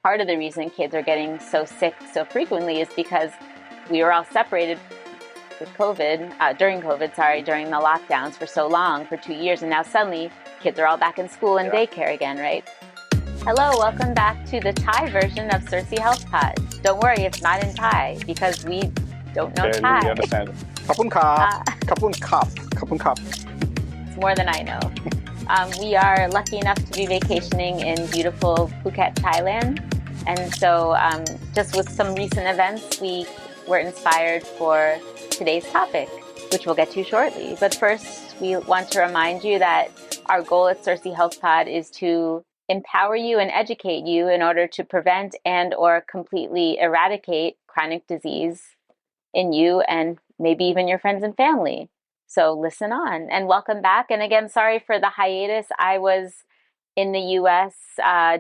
part of the reason kids are getting so sick so frequently is because we were all separated with COVID, during the lockdowns for so long, for 2 years, and now suddenly kids are all back in school and daycare again, right? Hello, welcome back to the Thai version of Circee Health Pod. Don't worry, it's not in Thai because we don't know Thai. We understand. Kapun kap, kapun kap, kapun kap. It's more than I know. We are lucky enough to be vacationing in beautiful Phuket, Thailand. And so just with some recent events, we were inspired for today's topic, which we'll get to shortly. But first, we want to remind you that our goal at Circee Health Pod is to empower you and educate you in order to prevent and or completely eradicate chronic disease in you and maybe even your friends and family. So listen on and welcome back. And again, sorry for the hiatus. I was in the US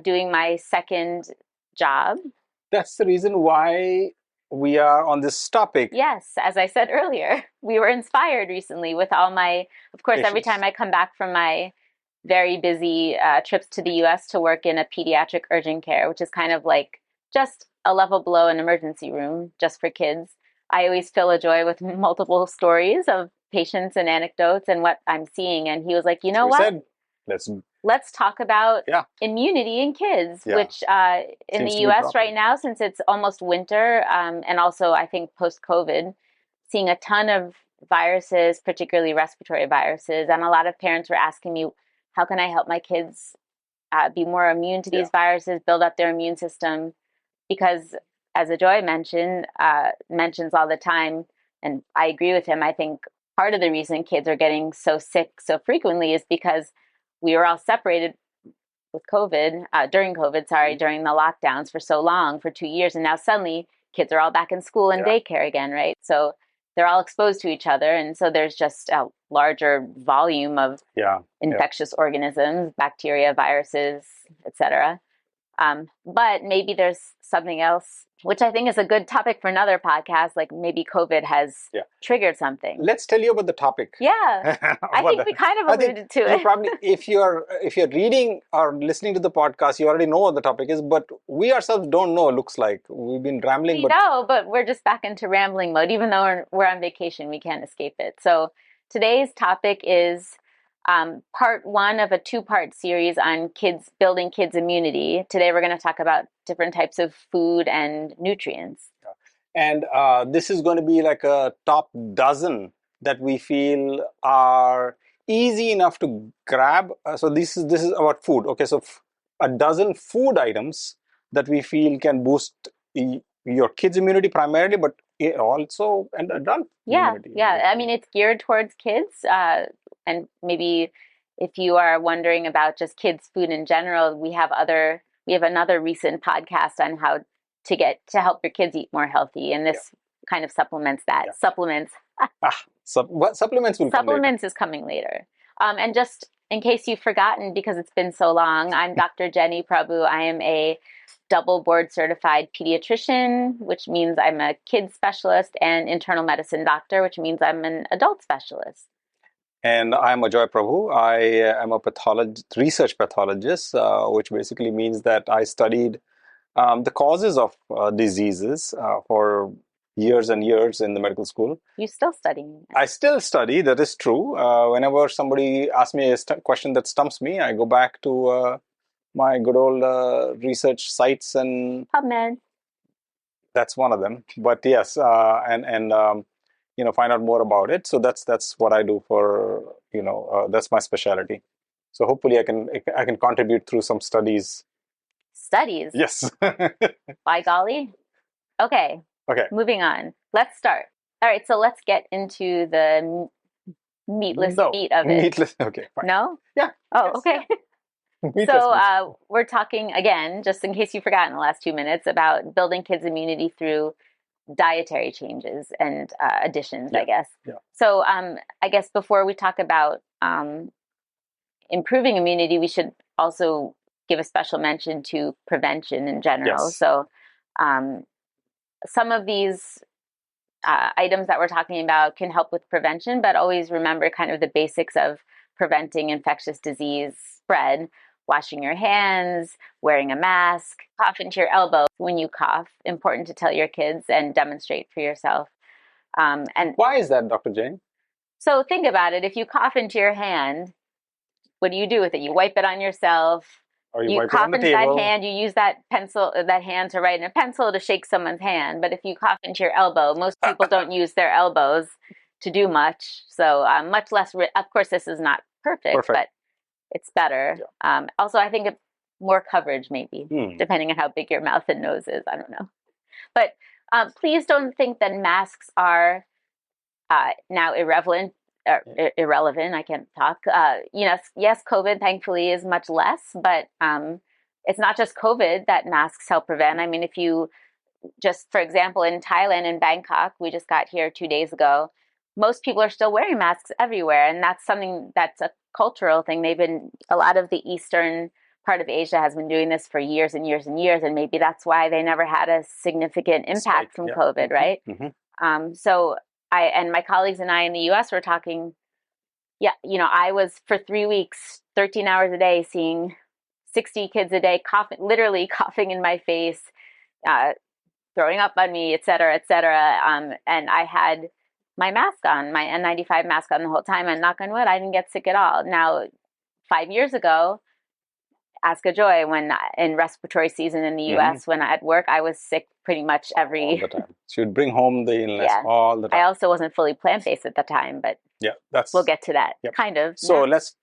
doing my second job. That's the reason why we are on this topic. Yes, as I said earlier, we were inspired recently with all my, of course, Patients. Every time I come back from my very busy trips to the US to work in a pediatric urgent care, which is kind of like just a level below an emergency room just for kids. I always fill Ajoy with multiple stories of patients and anecdotes and what I'm seeing. And he was like, you know what? Let's talk about immunity in kids, which in the US right now, since it's almost winter, and also I think post-COVID, seeing a ton of viruses, particularly respiratory viruses. And a lot of parents were asking me, how can I help my kids be more immune to these viruses, build up their immune system? Because as Ajoy mentions all the time, and I agree with him, I think part of the reason kids are getting so sick so frequently is because we were all separated with COVID, during the lockdowns for so long, for 2 years. And now suddenly kids are all back in school and daycare again, right? So they're all exposed to each other. And so there's just a larger volume of infectious organisms, bacteria, viruses, etc. But maybe there's something else, which I think is a good topic for another podcast, like maybe COVID has triggered something. Let's tell you about the topic. Yeah, I think we kind of alluded to it. Probably, if you're reading or listening to the podcast, you already know what the topic is, but we ourselves don't know, it looks like. We've been rambling. We know, but we're just back into rambling mode. Even though we're on vacation, we can't escape it. So today's topic is part one of a two-part series on building kids' immunity. Today we're going to talk about different types of food and nutrients. And this is going to be like a top dozen that we feel are easy enough to grab. So this is about food. Okay, so a dozen food items that we feel can boost your kids' immunity primarily, but also an adult immunity. Yeah. I mean, it's geared towards kids. And maybe if you are wondering about just kids' food in general, we have another recent podcast on how to help your kids eat more healthy, and this kind of supplements that. Supplements. Supplements will come later. Supplements is coming later. And just in case you've forgotten, because it's been so long, I'm Dr. Ajoy Prabhu. I am a double board certified pediatrician, which means I'm a kids specialist, and internal medicine doctor, which means I'm an adult specialist. And I'm Ajoy Prabhu. I am a research pathologist, which basically means that I studied the causes of diseases for years and years in the medical school. You're still studying? I still study, that is true. Whenever somebody asks me a question that stumps me, I go back to my good old research sites and... PubMed. That's one of them. But yes, find out more about it. So that's what I do for, that's my specialty. So hopefully I can contribute through some studies. Studies? Yes. By golly. Okay. Moving on. Let's start. All right. So let's get into the meat of it. Meatless. Okay. Fine. No? Yeah. Oh, yes, okay. Yeah. So we're talking again, just in case you've forgotten the last 2 minutes, about building kids' immunity through dietary changes and additions, I guess. Yeah. So I guess before we talk about improving immunity, we should also give a special mention to prevention in general. Yes. So some of these items that we're talking about can help with prevention, but always remember kind of the basics of preventing infectious disease spread. washing your hands, wearing a mask, cough into your elbow when you cough. Important to tell your kids and demonstrate for yourself. And Why is that, Dr. Jane? so think about it. If you cough into your hand, what do you do with it? You wipe it on yourself. Or you You wipe it on cough the into that table? hand. You use that pencil, that hand to write in a pencil to shake someone's hand. But if you cough into your elbow, most people don't use their elbows to do much. So much less. Of course, this is not perfect, Perfect. but it's better. Yeah. Also, I think more coverage, maybe, depending on how big your mouth and nose is. I don't know. But please don't think that masks are now irrelevant. Irrelevant. I can't talk. Yes, COVID thankfully is much less, but it's not just COVID that masks help prevent. I mean, if you just, for example, in Thailand, in Bangkok, we just got here 2 days ago. Most people are still wearing masks everywhere, and that's something that's a cultural thing. A lot of the eastern part of Asia has been doing this for years and years and years, and maybe that's why they never had a significant impact from COVID, right? So I and my colleagues and I in the U.S. were talking. Yeah, I was for 3 weeks, 13 hours a day, seeing 60 kids a day, coughing, literally coughing in my face, uh, throwing up on me, et cetera, et cetera. And I had my mask on, my N95 mask on the whole time, and knock on wood, I didn't get sick at all. Now, 5 years ago, ask Ajoy, when in respiratory season in the US, when at work, I was sick pretty much all the time. So you'd bring home the illness all the time. I also wasn't fully plant-based at the time, but we'll get to that. Kind of. So let's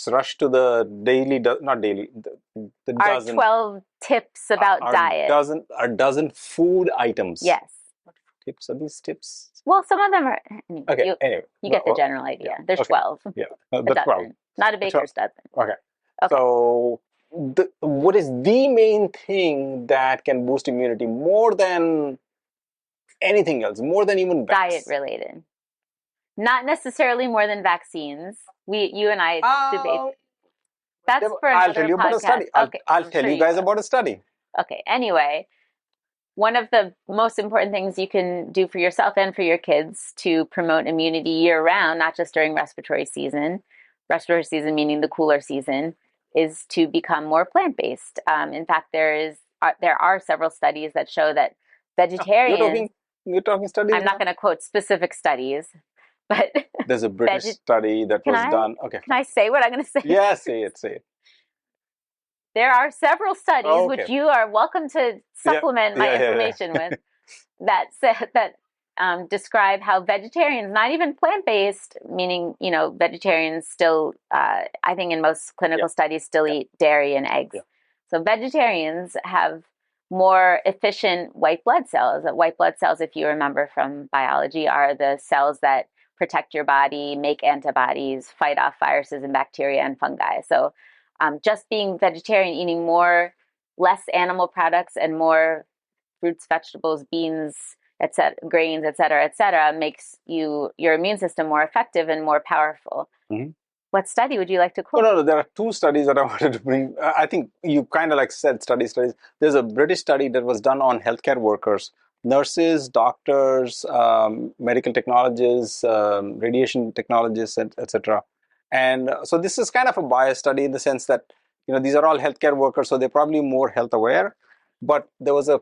rush to the daily, not daily, the our dozen. 12 tips about diet. Our dozen food items. Yes. What tips are these tips? Well, some of them are. Okay. Anyway, you get the general idea. There's 12. Yeah, the 12. Not a baker's dozen. Okay. So, what is the main thing that can boost immunity more than anything else, more than even diet related? Not necessarily more than vaccines. You and I debate. That's for another I'll tell you podcast. About a study. I'll tell you guys about a study. Okay. Anyway, one of the most important things you can do for yourself and for your kids to promote immunity year round, not just during respiratory season meaning the cooler season, is to become more plant-based. In fact, there are several studies that show that vegetarians. You're talking studies. I'm not going to quote specific studies, but there's a British study that was done. Okay. Can I say what I'm going to say? Yeah, say it. There are several studies which you are welcome to supplement my information with that describe how vegetarians, not even plant-based, meaning vegetarians still, I think in most clinical studies, still eat dairy and eggs. So vegetarians have more efficient white blood cells. White blood cells, if you remember from biology, are the cells that protect your body, make antibodies, fight off viruses and bacteria and fungi. So just being vegetarian, eating less animal products and more fruits, vegetables, beans, etc., grains, etc., makes your immune system more effective and more powerful. What study would you like to quote? No. There are two studies that I wanted to bring. I think you kind of said studies. There's a British study that was done on healthcare workers, nurses, doctors, medical technologists, radiation technologists, etc. And so this is kind of a biased study in the sense that these are all healthcare workers, so they're probably more health aware. But there was a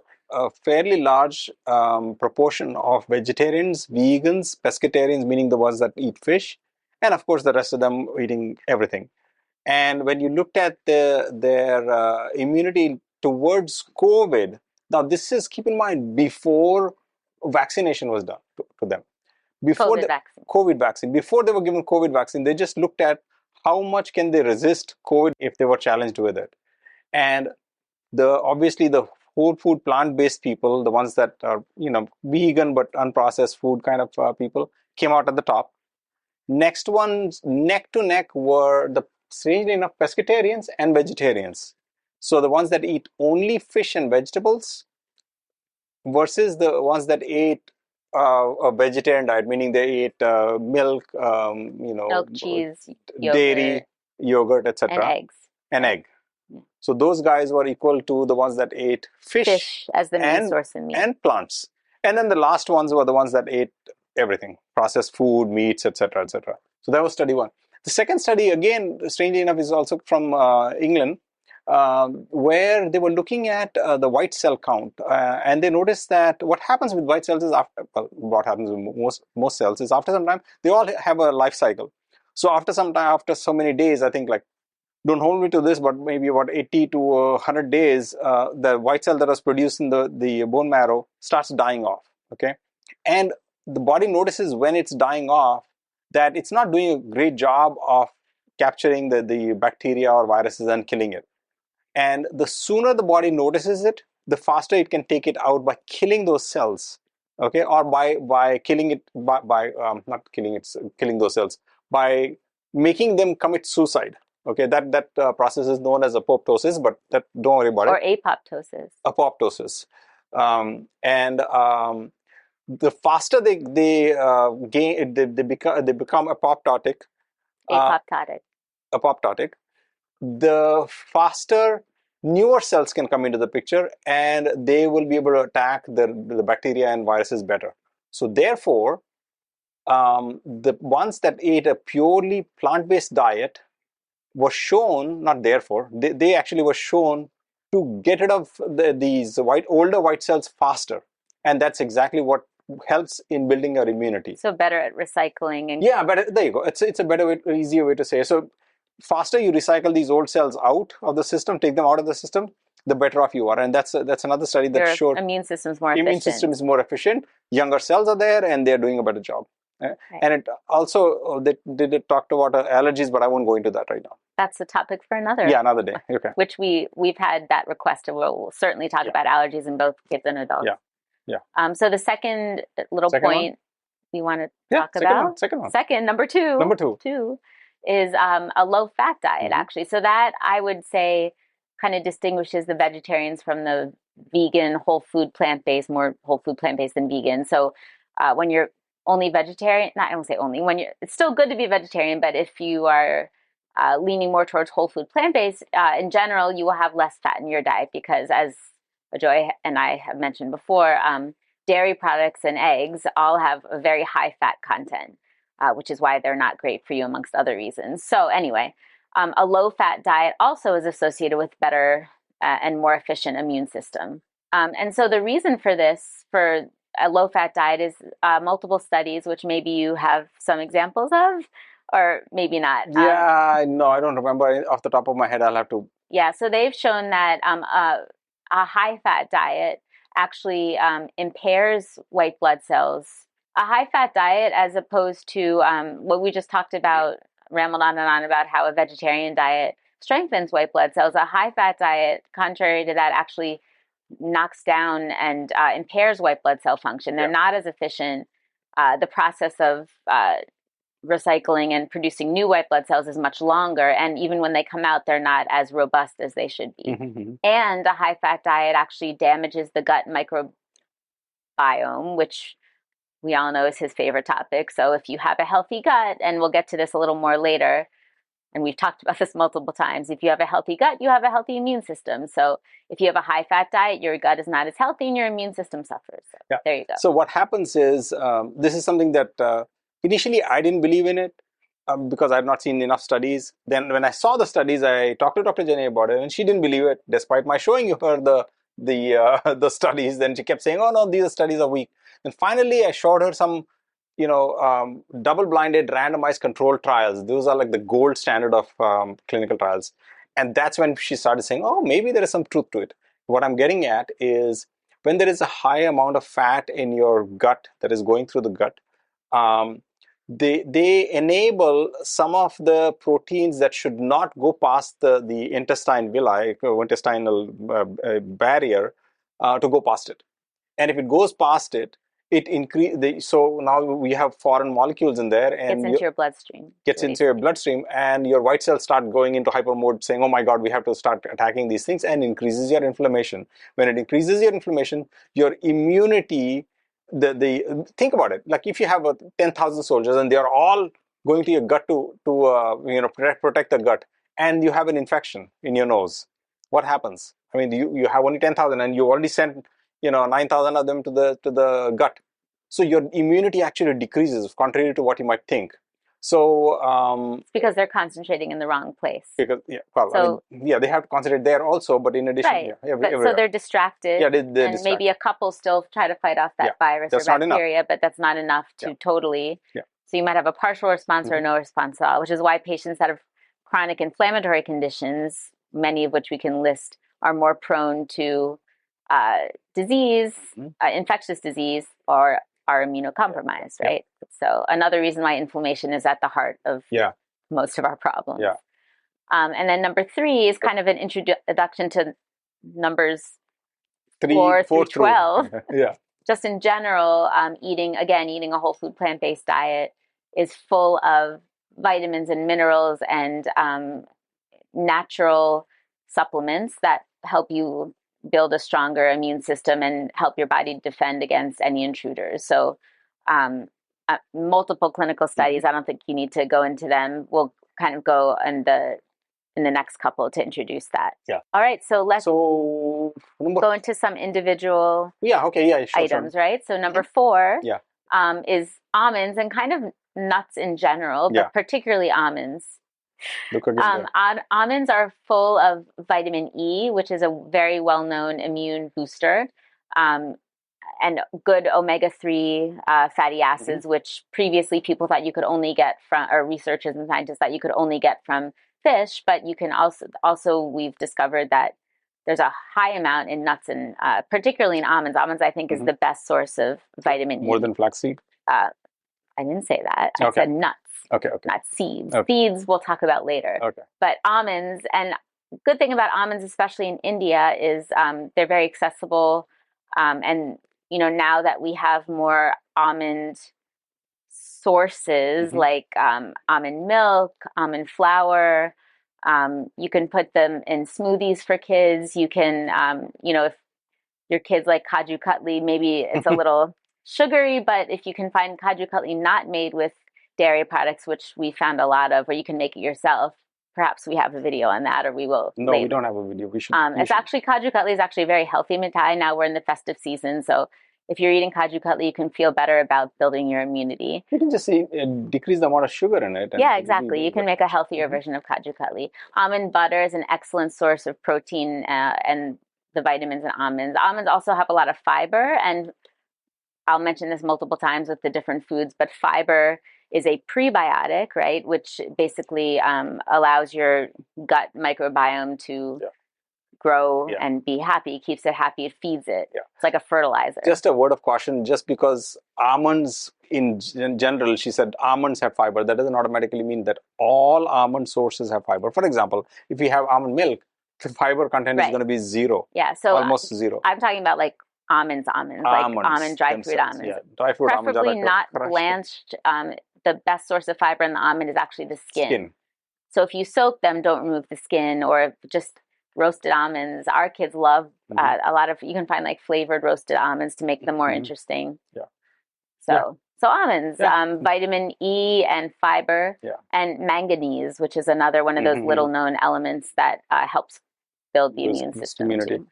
fairly large proportion of vegetarians, vegans, pescatarians, meaning the ones that eat fish, and of course the rest of them eating everything. And when you looked at their immunity towards COVID, now this is, keep in mind, before vaccination was done to them. Before COVID vaccine. Before they were given COVID vaccine, they just looked at how much can they resist COVID if they were challenged with it. And obviously the whole food plant-based people, the ones that are vegan but unprocessed food kind of people, came out at the top. Next ones, neck to neck, were strangely enough, pescatarians and vegetarians. So the ones that eat only fish and vegetables versus the ones that ate a vegetarian diet, meaning they ate milk, milk, cheese, dairy, yogurt, etc. and eggs. So those guys were equal to the ones that ate fish as the main source of meat and plants. And then the last ones were the ones that ate everything, processed food, meats, etc. So that was study one. The second study, again, strangely enough, is also from England. where they were looking at the white cell count, and they noticed that what happens with white cells is after, well, what happens with most cells is after some time they all have a life cycle. So after some time, after so many days, I think, like, don't hold me to this, but maybe about 80 to 100 days, the white cell that was produced in the bone marrow starts dying off. Okay, and the body notices when it's dying off that it's not doing a great job of capturing the bacteria or viruses and killing it. And the sooner the body notices it, the faster it can take it out by killing those cells. Okay, or by killing it by not killing it, killing those cells by making them commit suicide. Okay, that process is known as apoptosis, but that, don't worry about Or it. apoptosis. Apoptosis, and the faster they gain, they become apoptotic. Apoptotic. Apoptotic, the faster newer cells can come into the picture, and they will be able to attack the bacteria and viruses better. So therefore, the ones that ate a purely plant-based diet were shown, not therefore, they actually were shown to get rid of these older white cells faster. And that's exactly what helps in building our immunity. So better at recycling. And yeah, but there you go. It's a better way, easier way to say. So faster you recycle these old cells out of the system, take them out of the system, the better off you are. And that's another study that your showed immune system's more efficient. Immune system is more efficient. Younger cells are there, and they're doing a better job. Right. And it also they talked about allergies, but I won't go into that right now. That's a topic for another. Yeah, another day. Okay. Which we've had that request. We'll certainly talk about allergies in both kids and adults. Yeah. So the second little point we want to talk about. Second one. Second, number two. Number two. Is a low-fat diet, actually. So that, I would say, kind of distinguishes the vegetarians from the vegan, whole food, plant-based, more whole food, plant-based than vegan. So when you're only vegetarian, I don't say only, it's still good to be vegetarian, but if you are leaning more towards whole food, plant-based, in general, you will have less fat in your diet because, as Ajoy and I have mentioned before, dairy products and eggs all have a very high fat content, which is why they're not great for you, amongst other reasons. So anyway, a low-fat diet also is associated with better and more efficient immune system. And so the reason for this, for a low-fat diet, is multiple studies, which maybe you have some examples of, or maybe not. Yeah, no, I don't remember off the top of my head. I'll have to. Yeah, so they've shown that a high-fat diet actually impairs white blood cells. A high-fat diet, as opposed to what we just talked about, rambled on and on about how a vegetarian diet strengthens white blood cells. A high-fat diet, contrary to that, actually knocks down and impairs white blood cell function. They're not as efficient. The process of recycling and producing new white blood cells is much longer, and even when they come out, they're not as robust as they should be. And a high-fat diet actually damages the gut microbiome, which we all know is his favorite topic. So if you have a healthy gut, and we'll get to this a little more later, and we've talked about this multiple times, if you have a healthy gut, you have a healthy immune system. So if you have a high-fat diet, your gut is not as healthy and your immune system suffers. So there you go. So what happens is, this is something that initially I didn't believe in it because I had not seen enough studies. Then when I saw the studies, I talked to Dr. Jenny about it, and she didn't believe it, despite my showing her the studies. Then she kept saying, "Oh no, these studies are weak." And finally, I showed her some, double-blinded, randomized controlled trials. Those are like the gold standard of clinical trials. And that's when she started saying, "Oh, maybe there is some truth to it." What I'm getting at is, when there is a high amount of fat in your gut that is going through the gut, they enable some of the proteins that should not go past the intestine villi, intestinal barrier, to go past it. And if it goes past it, it increase. So now we have foreign molecules in there, and gets into your bloodstream. Gets into your bloodstream, and your white cells start going into hyper mode, saying, "Oh my God, we have to start attacking these things," and increases your inflammation. When it increases your inflammation, your immunity. Think about it. Like if you have 10,000 soldiers and they are all going to your gut to protect the gut, and you have an infection in your nose, what happens? I mean, you have only 10,000, and you already sent 9,000 of them to the gut. So your immunity actually decreases, contrary to what you might think. So, It's because they're concentrating in the wrong place. because yeah, well, I So, mean, yeah, they have to concentrate there also, but in addition, right. yeah, But so everywhere. they're distracted, Yeah, they're and maybe a couple still try to fight off Yeah, that virus or that's not enough. bacteria, but that's not enough to Yeah. totally. Yeah. So you might have a partial response or no response at all, which is why patients that have chronic inflammatory conditions, many of which we can list, are more prone to disease, infectious disease, or are immunocompromised, right? So another reason why inflammation is at the heart of most of our problems. Yeah. And then number 3 is kind of an introduction to numbers 3, 4 through through 12. Yeah. Just in general, eating a whole food plant-based diet is full of vitamins and minerals and natural supplements that help you build a stronger immune system and help your body defend against any intruders. So multiple clinical studies, I don't think you need to go into them. We'll kind of go in the next couple to introduce that. Yeah. All right, so let's go into some individual items, right? So number 4 Yeah. Is almonds and kind of nuts in general, but particularly almonds. Almonds are full of vitamin E, which is a very well-known immune booster, and good omega-3 fatty acids, which previously people thought you could only get from, or researchers and scientists thought you could only get from fish, but you can also we've discovered that there's a high amount in nuts and particularly in almonds. Almonds, I think, is the best source of vitamin E. More than flaxseed? I didn't say that. I said nuts. Okay. Not seeds. Seeds we'll talk about later. Okay. But almonds, and good thing about almonds, especially in India, is they're very accessible. And now that we have more almond sources like almond milk, almond flour, you can put them in smoothies for kids. You can, if your kids like Kaju Katli, maybe it's a little sugary, but if you can find Kaju Katli not made with dairy products, which we found a lot of, or you can make it yourself. Perhaps we have a video on that, or we will. No, later. We don't have a video. We should. Actually, Kaju Katli is actually a very healthy mithai. Now we're in the festive season, so if you're eating Kaju Katli, you can feel better about building your immunity. You can just decrease the amount of sugar in it. Yeah, exactly. You can make a healthier version of Kaju Katli. Almond butter is an excellent source of protein and the vitamins in almonds. Almonds also have a lot of fiber, and I'll mention this multiple times with the different foods, but fiber is a prebiotic, right? Which basically allows your gut microbiome to grow and be happy, keeps it happy, it feeds it. Yeah. It's like a fertilizer. Just a word of caution, just because almonds in general, she said almonds have fiber, that doesn't automatically mean that all almond sources have fiber. For example, if we have almond milk, the fiber content is going to be 0. Yeah, so almost 0. I'm talking about like almonds, like almond dry fruit almonds. Yeah, dry fruit almonds are preferably not blanched. The best source of fiber in the almond is actually the skin. So if you soak them, don't remove the skin, or just roasted almonds. Our kids love a lot of, you can find like flavored roasted almonds to make them more interesting. Yeah. So almonds, vitamin E and fiber, and manganese, which is another one of those little known elements that helps build the immune system. Immunity.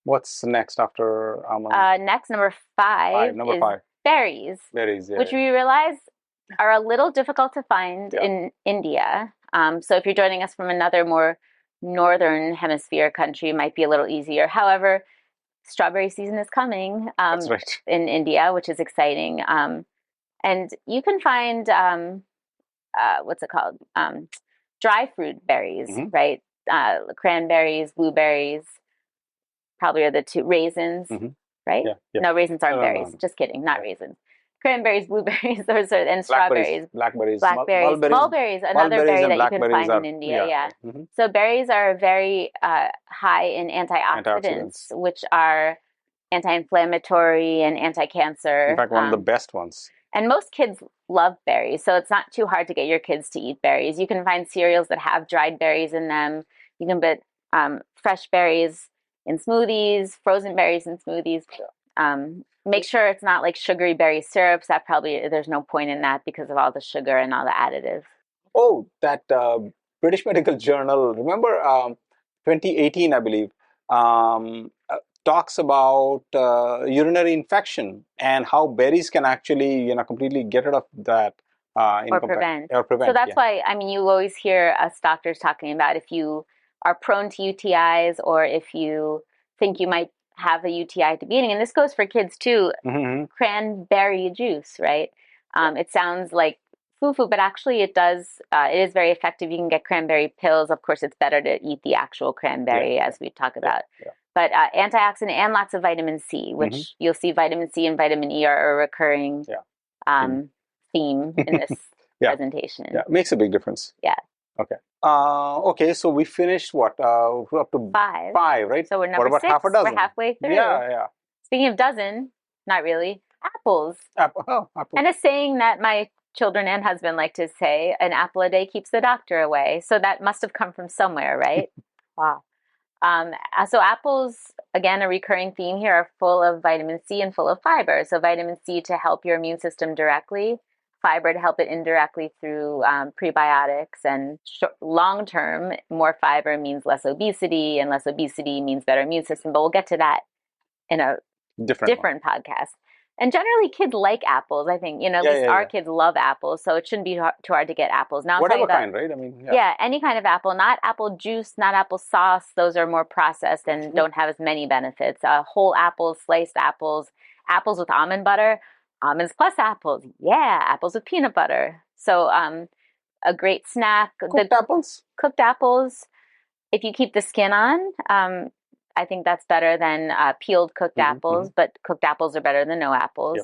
What's next after almonds? Next, number 5 is berries. Berries, which we realize are a little difficult to find in India. So if you're joining us from another more northern hemisphere country, it might be a little easier. However, strawberry season is coming in India, which is exciting. And you can find, what's it called? Dry fruit berries, right? Cranberries, blueberries, probably are the two. Raisins, right? Yeah. No, raisins aren't berries. Just kidding, not raisins. Cranberries, blueberries, and strawberries. Blackberries. Mulberries, another berry that you can find in India. So berries are very high in antioxidants, which are anti-inflammatory and anti-cancer. In fact, one of the best ones. And most kids love berries, so it's not too hard to get your kids to eat berries. You can find cereals that have dried berries in them. You can put fresh berries in smoothies, frozen berries in smoothies. Make sure it's not like sugary berry syrups. That probably, there's no point in that because of all the sugar and all the additives. Oh, that British Medical Journal, remember 2018, I believe, talks about urinary infection and how berries can actually, completely get rid of that. or prevent. or So prevent. that's Yeah. why, I mean, you always hear us doctors talking about if you are prone to UTIs or if you think you might have a UTI at the beginning, and this goes for kids too, Mm-hmm. cranberry juice, right? Yeah. It sounds like foo-foo, but actually it is very effective. You can get cranberry pills. Of course, it's better to eat the actual Yeah. cranberry as we talk Yeah. about. Yeah. But antioxidant and lots of vitamin C, Mm-hmm. which you'll see vitamin C and vitamin E are a recurring Yeah. theme in this Yeah. presentation. Yeah. Makes a big difference. Yeah. Okay. Okay. So we finished what? Up to Five. five, right? So we're What number about half a 6. We're dozen? halfway through. Yeah. Yeah. Speaking of dozen, not really. Apples. Apple. Oh, apple. And a saying that my children and husband like to say, an apple a day keeps the doctor away. So that must have come from somewhere, right? Wow. So apples, again, a recurring theme here, are full of vitamin C and full of fiber. So vitamin C to help your immune system directly, fiber to help it indirectly through prebiotics. And long term, more fiber means less obesity, and less obesity means better immune system. But we'll get to that in a different podcast. And generally, kids like apples. I think, at least our kids love apples, so it shouldn't be too hard to get apples. Now, I'll Whatever tell you kind, right? I mean, yeah, any kind of apple, not apple juice, not apple sauce. Those are more processed and don't have as many benefits. Whole apples, sliced apples, apples with almond butter, almonds plus apples. Yeah, apples with peanut butter. So a great snack. Cooked apples? Cooked apples. If you keep the skin on, I think that's better than peeled cooked apples, but cooked apples are better than no apples.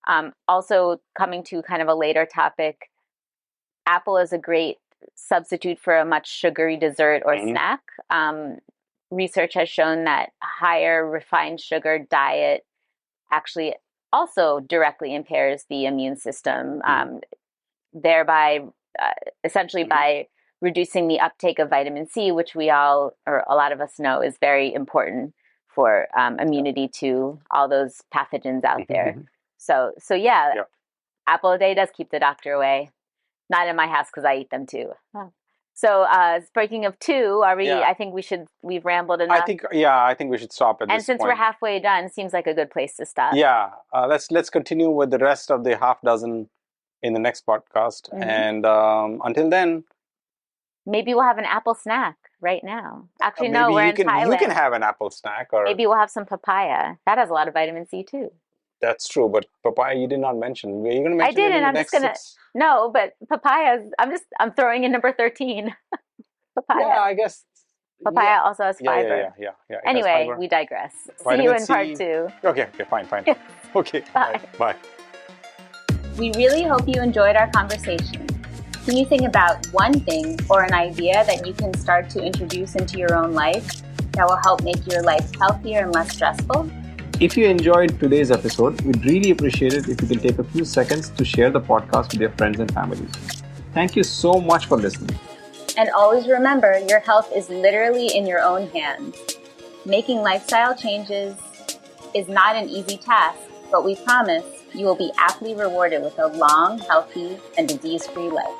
Yep. Also, coming to kind of a later topic, apple is a great substitute for a much sugary dessert or snack. Research has shown that higher refined sugar diet actually also directly impairs the immune system, thereby essentially by reducing the uptake of vitamin C, which we all, or a lot of us know, is very important for immunity to all those pathogens out there. So yeah, apple a day does keep the doctor away. Not in my house because I eat them too. So speaking of two, are we? I think we've rambled enough. I think we should stop at this point. And since we're halfway done, seems like a good place to stop. Yeah, let's continue with the rest of the half dozen in the next podcast. And until then, maybe we'll have an apple snack right now. Actually, no, we're in Thailand. You can have an apple snack, or maybe we'll have some papaya. That has a lot of vitamin C too. That's true, but papaya you did not mention. Were you going to mention? I did, and I'm just gonna. No, but papayas. I'm throwing in number 13. Papaya. Yeah, I guess. Papaya also has fiber. Yeah. Anyway, we digress. See you in part 2. Okay, fine. Okay, bye. We really hope you enjoyed our conversation. Can you think about one thing or an idea that you can start to introduce into your own life that will help make your life healthier and less stressful? If you enjoyed today's episode, we'd really appreciate it if you can take a few seconds to share the podcast with your friends and families. Thank you so much for listening. And always remember, your health is literally in your own hands. Making lifestyle changes is not an easy task, but we promise you will be aptly rewarded with a long, healthy, and disease-free life.